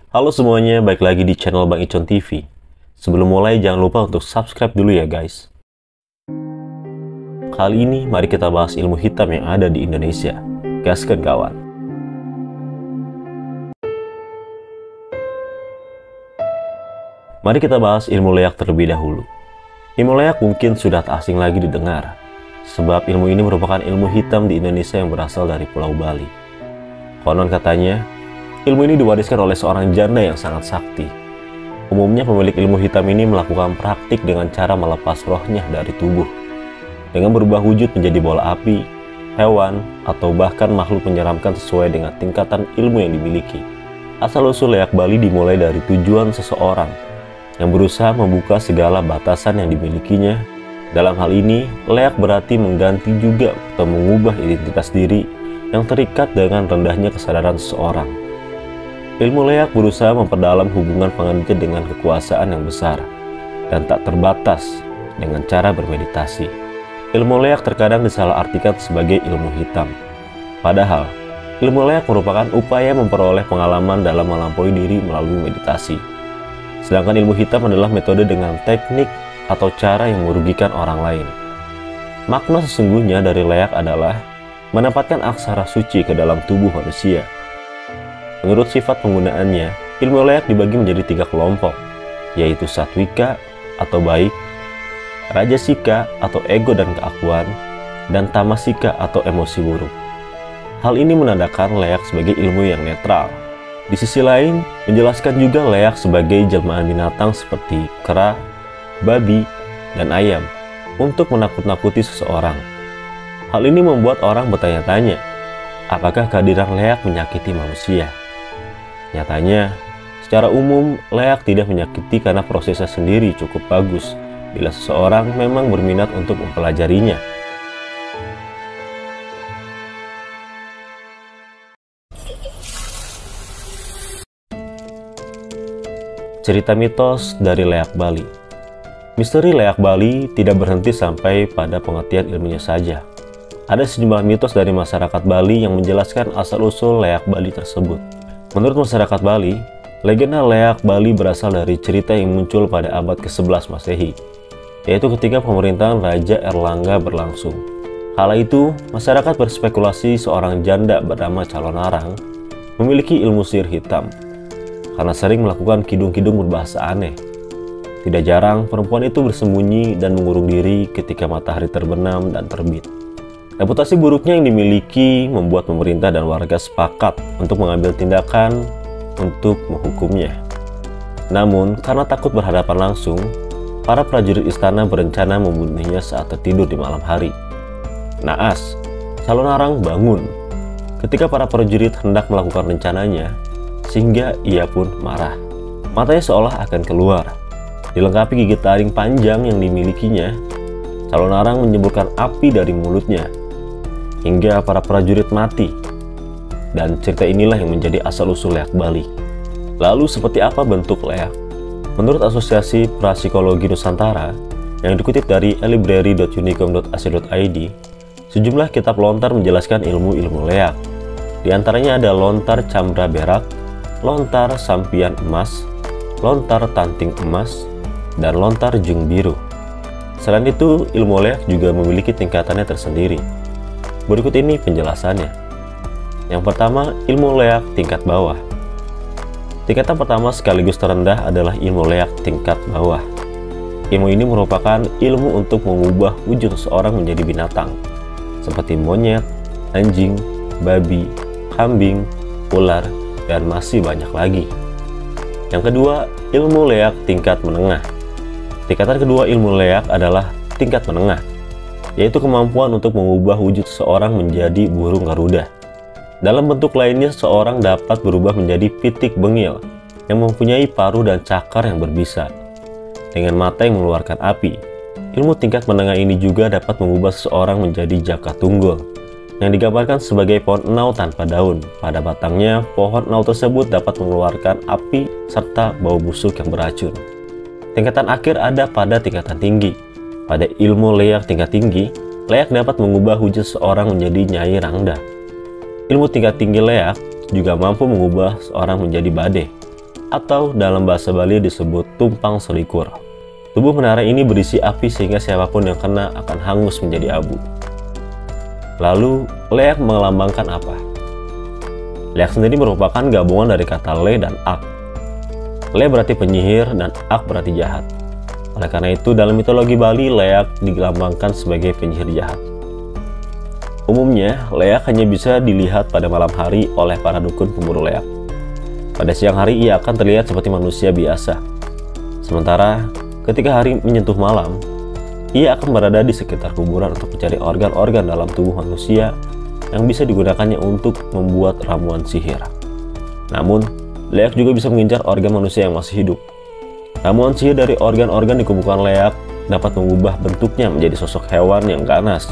Halo semuanya, balik lagi di channel Bang Icon TV. Sebelum mulai jangan lupa untuk subscribe dulu ya guys. Kali ini mari kita bahas ilmu hitam yang ada di Indonesia. Gaskeun kawan. Mari kita bahas ilmu leak terlebih dahulu. Ilmu leak mungkin sudah tak asing lagi didengar, sebab ilmu ini merupakan ilmu hitam di Indonesia yang berasal dari Pulau Bali. Konon katanya, ilmu ini diwariskan oleh seorang janda yang sangat sakti. Umumnya pemilik ilmu hitam ini melakukan praktik dengan cara melepas rohnya dari tubuh, dengan berubah wujud menjadi bola api, hewan, atau bahkan makhluk menyeramkan sesuai dengan tingkatan ilmu yang dimiliki. Asal-usul leak Bali dimulai dari tujuan seseorang yang berusaha membuka segala batasan yang dimilikinya. Dalam hal ini, leak berarti mengganti juga atau mengubah identitas diri yang terikat dengan rendahnya kesadaran seseorang. Ilmu leak berusaha memperdalam hubungan penganutnya dengan kekuasaan yang besar dan tak terbatas dengan cara bermeditasi. Ilmu leak terkadang disalahartikan sebagai ilmu hitam. Padahal, ilmu leak merupakan upaya memperoleh pengalaman dalam melampaui diri melalui meditasi. Sedangkan ilmu hitam adalah metode dengan teknik atau cara yang merugikan orang lain. Makna sesungguhnya dari leak adalah menempatkan aksara suci ke dalam tubuh manusia. Menurut sifat penggunaannya, ilmu leak dibagi menjadi 3 kelompok, yaitu satwika atau baik, rajasika atau ego dan keakuan, dan tamasika atau emosi buruk. Hal ini menandakan leak sebagai ilmu yang netral. Di sisi lain, menjelaskan juga leak sebagai jelmaan binatang seperti kera, babi, dan ayam untuk menakut-nakuti seseorang. Hal ini membuat orang bertanya-tanya, apakah kehadiran leak menyakiti manusia? Nyatanya, secara umum, leak tidak menyakiti karena prosesnya sendiri cukup bagus bila seseorang memang berminat untuk mempelajarinya. Cerita mitos dari leak Bali. Misteri leak Bali tidak berhenti sampai pada pengertian ilmunya saja. Ada sejumlah mitos dari masyarakat Bali yang menjelaskan asal-usul leak Bali tersebut. Menurut masyarakat Bali, legenda leak Bali berasal dari cerita yang muncul pada abad ke-11 Masehi, yaitu ketika pemerintahan Raja Erlangga berlangsung. Kala itu, masyarakat berspekulasi seorang janda bernama Calonarang memiliki ilmu sihir hitam, karena sering melakukan kidung-kidung berbahasa aneh. Tidak jarang, perempuan itu bersembunyi dan mengurung diri ketika matahari terbenam dan terbit. Reputasi buruknya yang dimiliki membuat pemerintah dan warga sepakat untuk mengambil tindakan untuk menghukumnya. Namun, karena takut berhadapan langsung, para prajurit istana berencana membunuhnya saat tertidur di malam hari. Naas, Calonarang bangun ketika para prajurit hendak melakukan rencananya, sehingga ia pun marah. Matanya seolah akan keluar. Dilengkapi gigi taring panjang yang dimilikinya, Calonarang menyemburkan api dari mulutnya hingga para prajurit mati. Dan cerita inilah yang menjadi asal-usul leak Bali. Lalu seperti apa bentuk leak? Menurut Asosiasi Prapsikologi Nusantara yang dikutip dari elibrary.unicom.ac.id, sejumlah kitab lontar menjelaskan ilmu-ilmu leak. Di antaranya ada lontar cambra berak, lontar sampian emas, lontar tanting emas, dan lontar jung biru. Selain itu, ilmu leak juga memiliki tingkatannya tersendiri. Berikut ini penjelasannya. Yang pertama, ilmu leak tingkat bawah. Tingkatan pertama sekaligus terendah adalah ilmu leak tingkat bawah. Ilmu ini merupakan ilmu untuk mengubah wujud seseorang menjadi binatang, seperti monyet, anjing, babi, kambing, ular, dan masih banyak lagi. Yang kedua, ilmu leak tingkat menengah. Tingkatan kedua ilmu leak adalah tingkat menengah, yaitu kemampuan untuk mengubah wujud seseorang menjadi burung garuda. Dalam bentuk lainnya, seseorang dapat berubah menjadi pitik bengil yang mempunyai paruh dan cakar yang berbisa, dengan mata yang mengeluarkan api. Ilmu tingkat menengah ini juga dapat mengubah seseorang menjadi jaka tunggul, yang digambarkan sebagai pohon enau tanpa daun. Pada batangnya, pohon enau tersebut dapat mengeluarkan api serta bau busuk yang beracun. Tingkatan akhir ada pada tingkatan tinggi. Pada ilmu leak tingkat tinggi, leak dapat mengubah wujud seorang menjadi Nyai Rangda. Ilmu tingkat tinggi leak juga mampu mengubah seorang menjadi badai. atau dalam bahasa Bali disebut tumpang selikur. Tubuh menara ini berisi api sehingga siapapun yang kena akan hangus menjadi abu. Lalu, leak melambangkan apa? Leak sendiri merupakan gabungan dari kata le dan ak. Le berarti penyihir dan ak berarti jahat. Oleh karena itu, dalam mitologi Bali, leak dilambangkan sebagai penyihir jahat. Umumnya, leak hanya bisa dilihat pada malam hari oleh para dukun pemburu leak. Pada siang hari, ia akan terlihat seperti manusia biasa. Sementara, ketika hari menyentuh malam, ia akan berada di sekitar kuburan untuk mencari organ-organ dalam tubuh manusia yang bisa digunakannya untuk membuat ramuan sihir. Namun, leak juga bisa mengincar organ manusia yang masih hidup. Ramuan sihir dari organ-organ di kuburan leak dapat mengubah bentuknya menjadi sosok hewan yang ganas